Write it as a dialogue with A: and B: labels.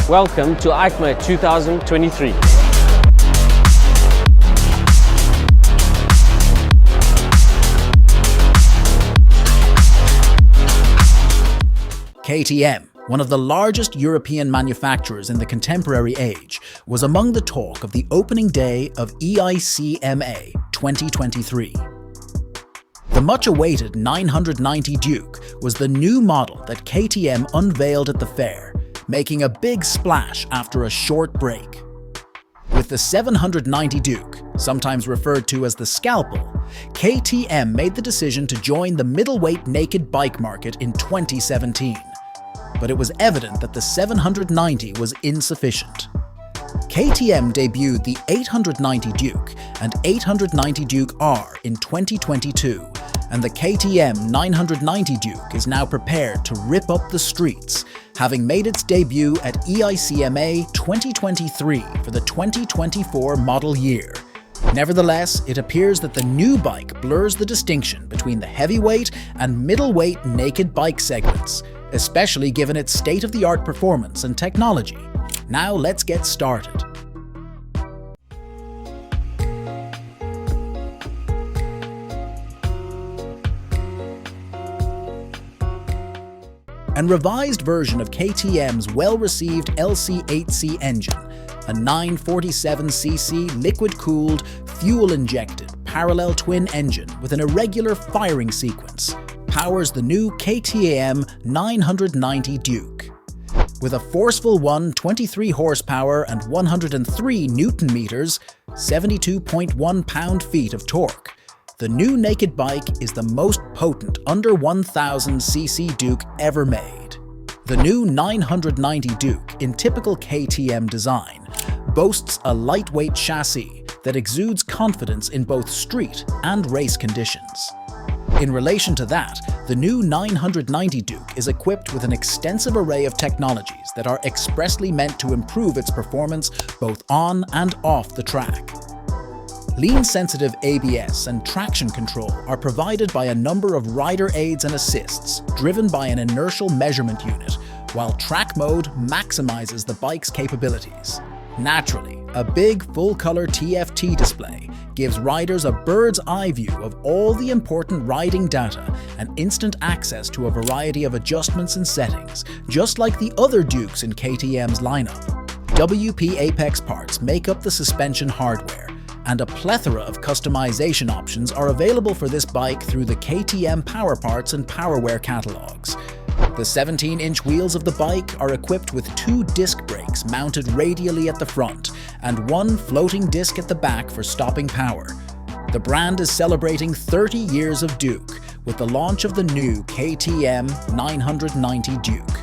A: Welcome to Eicma 2023.
B: KTM, one of the largest European manufacturers in the contemporary age, was among the talk of the opening day of Eicma 2023. The much-awaited 990 Duke was the new model that KTM unveiled at the fair, making a big splash after a short break. With the 790 Duke, sometimes referred to as the Scalpel, KTM made the decision to join the middleweight naked bike market in 2017. But it was evident that the 790 was insufficient. KTM debuted the 890 Duke and 890 Duke R in 2022, and the KTM 990 Duke is now prepared to rip up the streets, having made its debut at Eicma 2023 for the 2024 model year. Nevertheless, it appears that the new bike blurs the distinction between the heavyweight and middleweight naked bike segments, especially given its state-of-the-art performance and technology. Now let's get started. A revised version of KTM's well-received LC8C engine, a 947cc liquid-cooled, fuel-injected, parallel twin engine with an irregular firing sequence, powers the new KTM 990 Duke. With a forceful 123 horsepower and 103 Newton-meters, 72.1 pound-feet of torque, the new naked bike is the most potent under 1000cc Duke ever made. The new 990 Duke, in typical KTM design, boasts a lightweight chassis that exudes confidence in both street and race conditions. In relation to that, the new 990 Duke is equipped with an extensive array of technologies that are expressly meant to improve its performance both on and off the track. Lean-sensitive ABS and traction control are provided by a number of rider aids and assists driven by an inertial measurement unit, while track mode maximizes the bike's capabilities. Naturally, a big full-color TFT display gives riders a bird's-eye view of all the important riding data and instant access to a variety of adjustments and settings, just like the other Dukes in KTM's lineup. WP Apex parts make up the suspension hardware, and a plethora of customization options are available for this bike through the KTM Power Parts and Powerwear catalogs. The 17-inch wheels of the bike are equipped with 2 disc brakes mounted radially at the front and 1 floating disc at the back for stopping power. The brand is celebrating 30 years of Duke with the launch of the new KTM 990 Duke.